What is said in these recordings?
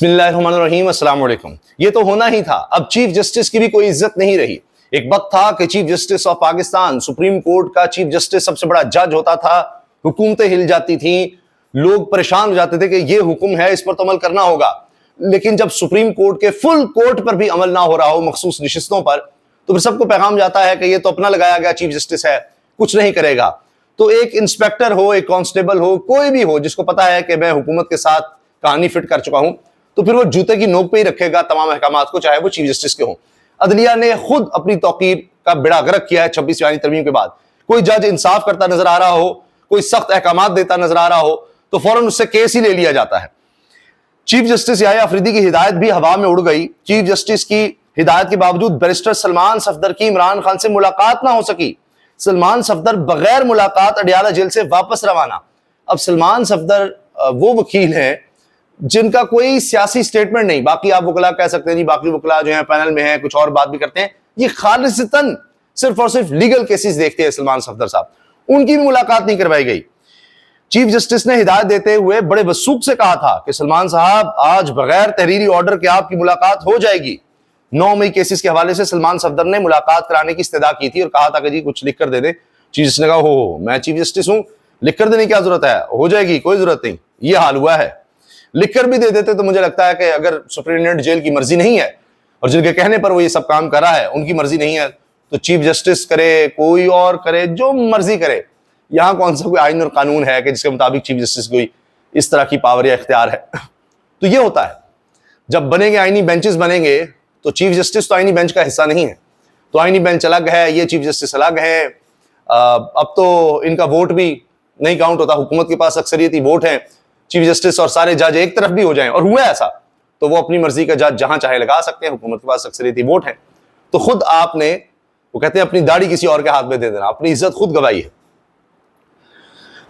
बिस्मिल्लाहिर्रहमानिर्रहीम, अस्सलाम वालेकुम। ये तो होना ही था। अब चीफ जस्टिस की भी कोई इज्जत नहीं रही। एक वक्त था कि chief justice of Pakistan, supreme court का चीफ जस्टिस सबसे बड़ा जज होता था, हुकूमतें हिल जाती थी, लोग परेशान हो जाते थे कि ये हुक्म है, इस पर तो अमल करना होगा। लेकिन जब सुप्रीम कोर्ट के फुल कोर्ट पर भी अमल ना हो रहा हो, मखसूस नशिस्तों पर, तो फिर सबको पैगाम जाता है कि ये तो अपना लगाया गया चीफ जस्टिस है, कुछ नहीं करेगा। तो एक इंस्पेक्टर हो, एक कांस्टेबल हो, कोई भी हो जिसको पता है कि मैं हुकूमत के साथ कहानी फिट कर चुका हूं, तो फिर वो जूते की नोक पे ही रखेगा तमाम अहकामात को, चाहे वो चीफ जस्टिस के हों। अदलिया ने खुद अपनी तौकीर का बेड़ा गर्क किया है 26वीं तरमीम के बाद। कोई जज इंसाफ करता नजर आ रहा हो, कोई सख्त अहकामात देता नजर आ रहा हो, तो फौरन उससे केस ही ले लिया जाता है। चीफ जस्टिस याह्या अफरीदी की हिदायत भी हवा में उड़ गई। चीफ जस्टिस की हिदायत के बावजूद बैरिस्टर सलमान सफदर की इमरान खान से मुलाकात ना हो सकी। सलमान सफदर बगैर मुलाकात अडियाला जेल से वापस रवाना। अब सलमान सफदर वो वकील हैं जिनका कोई सियासी स्टेटमेंट नहीं। बाकी आप वकला कह सकते हैं जी, बाकी वकला जो है पैनल में है, कुछ और बात भी करते हैं। ये खालिसतन सिर्फ और सिर्फ लीगल केसेस देखते हैं सलमान सफदर साहब। उनकी भी मुलाकात नहीं करवाई गई। चीफ जस्टिस ने हिदायत देते हुए बड़े वसूख से कहा था कि सलमान साहब, आज बगैर तहरीरी ऑर्डर के आपकी मुलाकात हो जाएगी। 9 मई केसेस के हवाले से सलमान सफदर ने मुलाकात कराने की इस्तदा की थी और कहा था कि जी कुछ लिख कर दे दे। चीफ जस्टिस ने कहा, हो मैं चीफ जस्टिस हूं, लिख कर देने की क्या जरूरत है, हो जाएगी, कोई जरूरत नहीं। ये हाल हुआ है। लिखकर भी दे देते तो मुझे लगता है कि अगर सुप्रीटेंडेंट जेल की मर्जी नहीं है और जिनके कहने पर वो ये सब काम कर रहा है उनकी मर्जी नहीं है, तो चीफ जस्टिस करे, कोई और करे, जो मर्जी करे। यहां कौन सा कोई आईन और कानून है कि जिसके मुताबिक चीफ जस्टिस कोई इस तरह की पावर या इख्तियार है। तो ये होता है, जब बनेंगे आईनी बेंचेस बनेंगे तो चीफ जस्टिस तो आईनी बेंच का हिस्सा नहीं है। तो आईनी बेंच अलग है, ये चीफ जस्टिस अलग है। अब तो इनका वोट भी नहीं काउंट होता। हुकूमत के पास अक्सरियती वोट है। चीफ जस्टिस और सारे जज एक तरफ भी हो जाएं और हुआ ऐसा, तो वो अपनी मर्जी का जज जहां चाहे लगा सकते हैं। हुकूमत के पास अक्सरियती वोट है। तो खुद आपने, वो कहते हैं, अपनी दाढ़ी किसी और के हाथ में दे देना, अपनी इज्जत खुद गवाई है।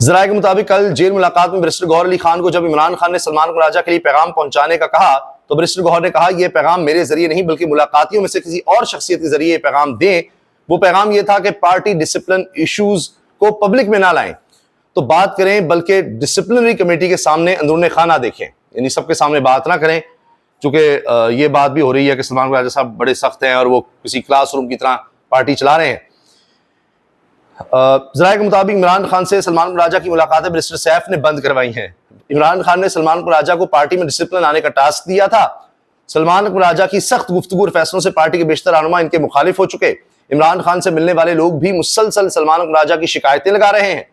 जराये के मुताबिक कल जेल मुलाकात में बैरिस्टर गौहर अली खान को जब इमरान खान ने सलमान राजा के लिए पैगाम पहुंचाने का कहा, तो बैरिस्टर गौहर ने कहा, यह पैगाम मेरे जरिए नहीं बल्कि मुलाकातियों में से किसी और शख्सियत के जरिए पैगाम दें। वो पैगाम यह था कि पार्टी डिसिप्लिन इश्यूज को पब्लिक में ना लाएं, तो बात करें बल्कि डिसिप्लिनरी कमेटी के सामने अंदरूने खाना देखें, यानी सबके सामने बात ना करें। चूंकि ये बात भी हो रही है कि सलमान राजा साहब बड़े सख्त हैं और वो किसी क्लासरूम की तरह पार्टी चला रहे हैं। जराये के मुताबिक इमरान खान से सलमान राजा की मुलाकातें बैरिस्टर सैफ ने बंद करवाई हैं। इमरान खान ने सलमान राजा को पार्टी में डिसिप्लिन आने का टास्क दिया था। सलमान राजा की सख्त गुफ्तगू और फैसलों से पार्टी के बेशतर रहनुमा इनके मुखालिफ हो चुके। इमरान खान से मिलने वाले लोग भी मुसलसल सलमान राजा की शिकायतें लगा रहे हैं,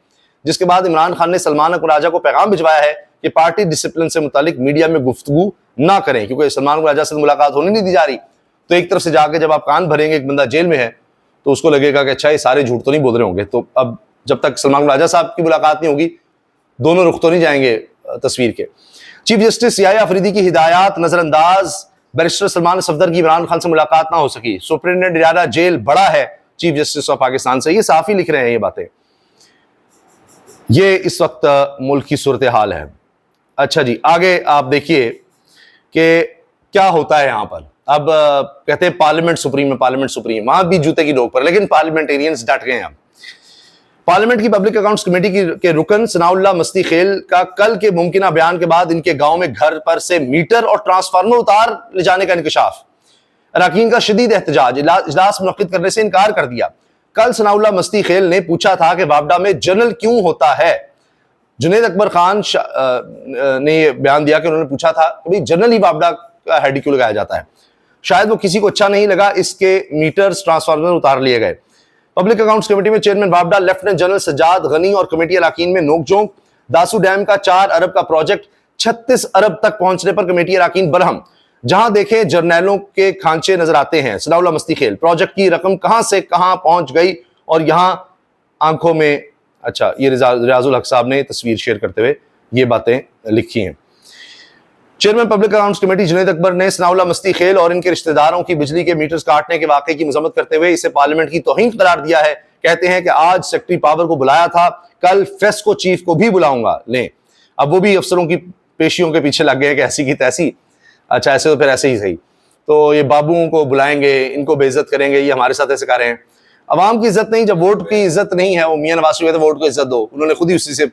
जिसके बाद इमरान खान ने सलमान राजा को पैगाम भिजवाया है कि पार्टी डिसिप्लिन से मुतालिक मीडिया में गुफ्तगू ना करें, क्योंकि सलमान राजा से मुलाकात होने नहीं दी जा रही। तो एक तरफ से जाके जब आप कान भरेंगे, एक बंदा जेल में है, तो उसको लगेगा कि अच्छा ये सारे झूठ तो नहीं बोल रहे होंगे। तो अब जब तक सलमान राजा साहब की मुलाकात नहीं होगी, दोनों रुख तो नहीं जाएंगे तस्वीर के। चीफ जस्टिस याह्या अफरीदी की हिदायत नजरअंदाज, बैरिस्टर सलमान सफदर की इमरान खान से मुलाकात ना हो सकी। सुप्रीटेंडेंट अडियाला जेल बड़ा है चीफ जस्टिस ऑफ पाकिस्तान से। ये साफ ही लिख रहे हैं ये बातें। ये इस वक्त मुल्क की सूरत हाल है। अच्छा जी, आगे आप देखिए कि क्या होता है यहां पर। अब कहते हैं पार्लियामेंट सुप्रीम है, पार्लियामेंट सुप्रीम, वहां भी जूते की नोक पर, लेकिन पार्लियामेंटेरियंस डट गए हैं। अब पार्लियामेंट की पब्लिक अकाउंट्स कमेटी के रुकन सनाउल्लाह मस्ती खेल का कल के मुमकिना बयान के बाद इनके गांव में घर पर से मीटर और ट्रांसफार्मर उतार ले जाने का इंकशाफ। अरकान का शदीद एहतजाज, इजलास मुनक्किद करने से इनकार कर दिया। कल सनाउल्लाह मस्ती खेल ने पूछा था कि वापडा में जनरल क्यों होता है। जुनैद अकबर खान ने यह बयान दिया कि उन्होंने पूछा था कि भाई जनरल ही वापडा का हेड क्यों लगाया जाता है। शायद वो किसी को अच्छा नहीं लगा, इसके मीटर्स ट्रांसफार्मर उतार लिए गए। पब्लिक अकाउंट्स कमेटी में चेयरमैन वापडा लेफ्टिनेंट जनरल सज्जाद गनी और कमेटी अरकान में नोकझोंक। दासू डैम का 4 अरब का प्रोजेक्ट 36 अरब तक पहुंचने पर कमेटी अरकान बरहम। जहां देखे जर्नैलों के खांचे नजर आते हैं। सनाउल्लाह मस्ती खेल, प्रोजेक्ट की रकम कहां से कहां पहुंच गई और यहां आंखों में, अच्छा ये रियाजुल हक साहब ने तस्वीर शेयर करते हुए ये बातें लिखी हैं। Chairman public accounts committee Junaid Akbar ने सनाउल्लाह मस्ती खेल और इनके रिश्तेदारों की बिजली के मीटर्स काटने के वाकये की मजम्मत करते हुए इसे पार्लियामेंट की तौहीन करार दिया है। कहते हैं कि आज सेक्रेटरी पावर को बुलाया था, कल फेस्को चीफ को भी बुलाऊंगा। लें, अब वो भी अफसरों की पेशियों के पीछे लग गए कि ऐसी की तैसी। अच्छा ऐसे तो फिर ऐसे ही सही, तो ये बाबुओं को बुलाएंगे, इनको बेइज्जत करेंगे, ये हमारे साथ ऐसे कर रहे हैं। अवाम की इज्जत नहीं, जब वोट की इज्जत नहीं है, वो मियां नवाज शरीफ कहते वोट को इज्जत दो, उन्होंने खुद ही उसी से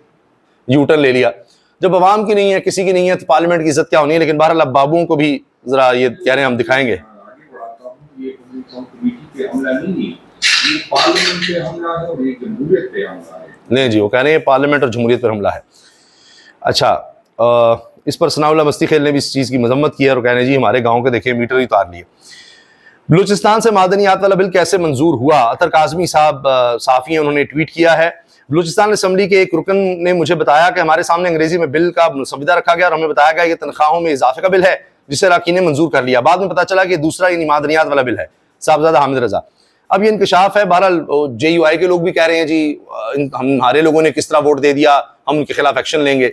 यूटर्न ले लिया। जब अवाम की नहीं है, किसी की नहीं है, तो पार्लियामेंट की इज्जत क्या होनी है। लेकिन बहरहाल अब बाबुओं को भी जरा ये कह रहे हैं हम दिखाएंगे। ये कमेटी पे हमला नहीं है, ये पार्लियामेंट पे हमला है और ये जमहूरियत पे हमला है। नहीं जी, वो कह रहे हैं पार्लियामेंट और जमहूरियत पर हमला है। अच्छा, इस पर सनाउल्लाह मस्ती खेल ने भी इस चीज़ की मजम्मत की है और कह रहे हैं जी हमारे गाँव के देखिए मीटर ही उतार लिए। बलूचिस्तान से मादनियात वाला बिल कैसे मंजूर हुआ? अतर काजमी साहब साफ़ी हैं, उन्होंने ट्वीट किया है। बलूचिस्तान असम्बली के एक रुकन ने मुझे बताया कि हमारे सामने अंग्रेजी में बिल का मुसविदा रखा गया और हमें बताया गया कि तनख्वाहों में इजाफे का बिल है, जिसे अरकान ने मंजूर कर लिया। बाद में पता चला कि दूसरा यानी मादनियात वाला बिल है, साहबजादा हामिद रजा। अब ये इंकशाफ है। बहरहाल JUI के लोग भी कह रहे हैं जी हमारे लोगों ने किस तरह वोट दे दिया, हम उनके खिलाफ एक्शन लेंगे।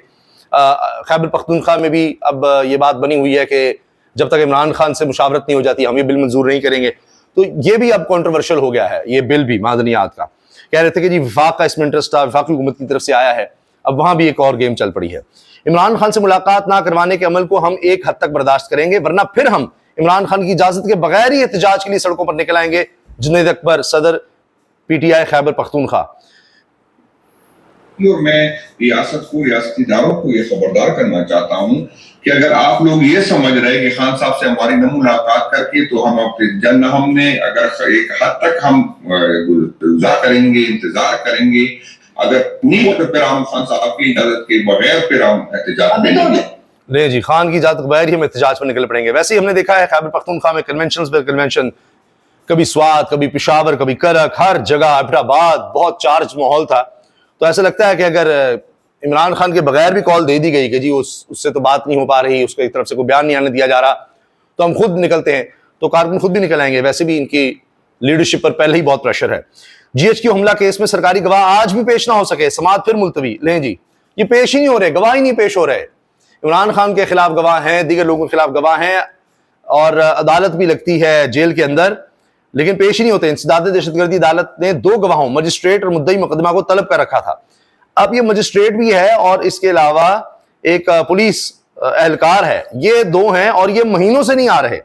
खैबर पख्तूनख्वा में भी अब ये बात बनी हुई है कि जब तक इमरान खान से मुशावरत नहीं हो जाती हम ये बिल मंजूर नहीं करेंगे। तो ये भी अब कंट्रोवर्शियल हो गया है, ये बिल भी मादनियात का। कह रहे थे कि जी विफाक का इसमें इंटरेस्ट था, विफाकी हुकूमत की तरफ से आया है। अब वहां भी एक और गेम चल पड़ी है। इमरान खान से मुलाकात ना करवाने के अमल को हम एक हद तक बर्दाश्त करेंगे, वरना फिर हम इमरान खान की इजाजत के बगैर ही एहतजाज के लिए सड़कों पर निकल आएंगे। जुनैद अकबर, सदर PTI खैबर पख्तूनख्वा। और मैं रियासत को, रियासती इदारों को ये खबरदार करना चाहता हूँ कि अगर आप लोग ये समझ रहे हैं कि खान साहब से हमारी न मुलाकात करके तो हम अपने जन हमने अगर एक हद तक हम गुज़ार करेंगे, इंतजार करेंगे, अगर नहीं तो फिर हम खान साहब की इजाजत के बगैर फिर हम एहतजाज करेंगे। नहीं जी, खान की इजाजत के बगैर ही हम एहतजाज पर निकल पड़ेंगे। वैसे ही हमने देखा है खैबर पख्तूनख्वा में कन्वेंशन पर कन्वेंशन, कभी स्वात, कभी पेशावर, कभी करक, हर जगह एबटाबाद बहुत चार्ज माहौल था। तो ऐसा लगता है कि अगर इमरान खान के बगैर भी कॉल दे दी गई कि जी उससे तो बात नहीं हो पा रही, उसके तरफ से कोई बयान नहीं आने दिया जा रहा, तो हम खुद निकलते हैं, तो कारकुन खुद भी निकल आएंगे। वैसे भी इनकी लीडरशिप पर पहले ही बहुत प्रेशर है। GHQ हमला केस में सरकारी गवाह आज भी पेश ना हो सके, समाअत फिर मुलतवी। लें जी, ये पेश ही नहीं हो रहे, गवाह ही नहीं पेश हो रहे। इमरान खान के खिलाफ गवाह हैं, दीगर लोगों के खिलाफ गवाह हैं और अदालत भी लगती है जेल के अंदर, लेकिन पेश ही नहीं होते। इंसदाद दहशतगर्दी अदालत ने 2 गवाहों, मजिस्ट्रेट और मुद्दई मुकदमा को तलब कर रखा था। अब ये मजिस्ट्रेट भी है और इसके अलावा एक पुलिस एहलकार है, ये 2 हैं और ये महीनों से नहीं आ रहे,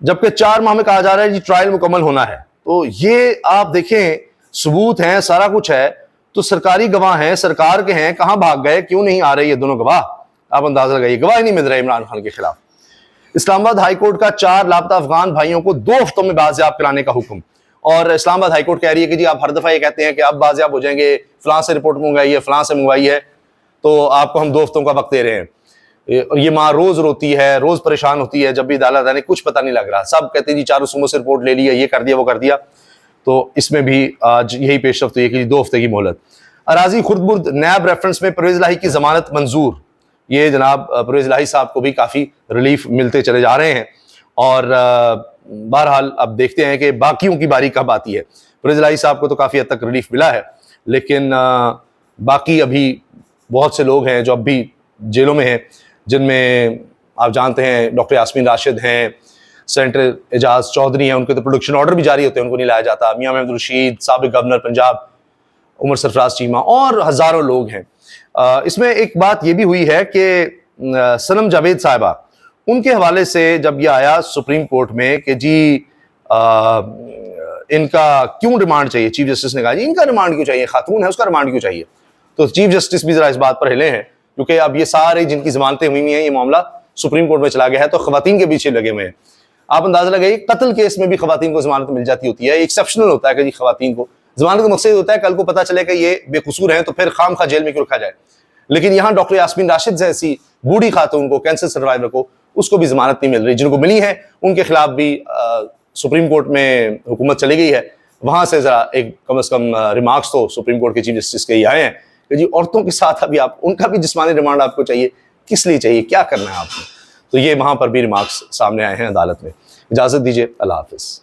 जबकि 4 माह में कहा जा रहा है जी ट्रायल मुकम्मल होना है। तो ये आप देखें, सबूत हैं, सारा कुछ है, तो सरकारी गवाह हैं, सरकार के हैं, कहां भाग गए, क्यों नहीं आ रहे ये दोनों गवाह? आप अंदाजा लगाइए, गवाह ही नहीं मिल रहे इमरान खान के खिलाफ। इस्लामाबाद हाईकोर्ट का 4 लापता अफगान भाइयों को 2 हफ्तों में बाजियाब कराने का हुक्म। और इस्लामाबाद हाईकोर्ट कह रही है कि जी आप हर दफा ये कहते हैं कि आप बाजियाब हो जाएंगे, फलां से रिपोर्ट मंगवाई है, फलां से मंगवाई है, तो आपको हम 2 हफ्तों का वक्त दे रहे हैं। और ये माँ रोज रोती है, रोज परेशान होती है, जब भी अदालत आने कुछ पता नहीं लग रहा। सब कहते हैं जी 4 सूबों से रिपोर्ट ले ली है, ये कर दिया, वो कर दिया। तो इसमें भी आज यही पेशरफ्त हुई है कि 2 हफ्ते की मोहलत। अराजी खुर्द नैब रेफरेंस में परवेज इलाही की जमानत मंजूर। ये जनाब परवेज इलाही साहब को भी काफ़ी रिलीफ मिलते चले जा रहे हैं और बहरहाल अब देखते हैं कि बाकियों की बारी कब आती है। परवेज इलाही साहब को तो काफ़ी हद तक रिलीफ मिला है, लेकिन बाकी अभी बहुत से लोग हैं जो अब भी जेलों में हैं, जिनमें आप जानते हैं डॉक्टर यास्मीन राशिद हैं, सेनेटर एजाज चौधरी हैं, उनके तो प्रोडक्शन ऑर्डर भी जारी होते हैं, उनको नहीं लाया जाता। मियां महमूद रशीद, साबिक गवर्नर पंजाब उमर सरफराज चीमा और हज़ारों लोग हैं। इसमें एक बात यह भी हुई है कि सनम जावेद साहिबा, उनके हवाले से जब यह आया सुप्रीम कोर्ट में कि जी इनका क्यों रिमांड चाहिए, चीफ जस्टिस ने कहा जी इनका रिमांड क्यों चाहिए, खातून है उसका रिमांड क्यों चाहिए। तो चीफ जस्टिस भी जरा इस बात पर हिले हैं, क्योंकि अब ये सारे जिनकी जमानतें हुई हैं, ये मामला सुप्रीम कोर्ट में चला गया है, तो खवातीन के पीछे लगे हुए हैं। आप अंदाजा लगाइए, कत्ल केस में भी खवातीन को जमानत मिल जाती होती है, एक्सेप्शनल होता है कि जी खवातीन को जमानत का मकसद होता है कल को पता चले कि ये बेकसूर हैं तो फिर खाम खा जेल में क्यों रखा जाए। लेकिन यहाँ डॉक्टर यास्मीन राशिद जैसी बूढ़ी खातून को, कैंसर सर्वाइवर को, उसको भी जमानत नहीं मिल रही। जिनको मिली है उनके खिलाफ भी सुप्रीम कोर्ट में हुकूमत चली गई है, वहां से जरा एक कम से कम रिमार्क्स तो सुप्रीम कोर्ट के चीफ जस्टिस के ही आए हैं कि जी औरतों के साथ अभी आप उनका भी जिस्मानी रिमांड आपको चाहिए, किस लिए चाहिए, क्या करना है आपने। तो ये वहां पर भी रिमार्क्स सामने आए हैं अदालत में। इजाजत दीजिए, अल्लाह हाफिज।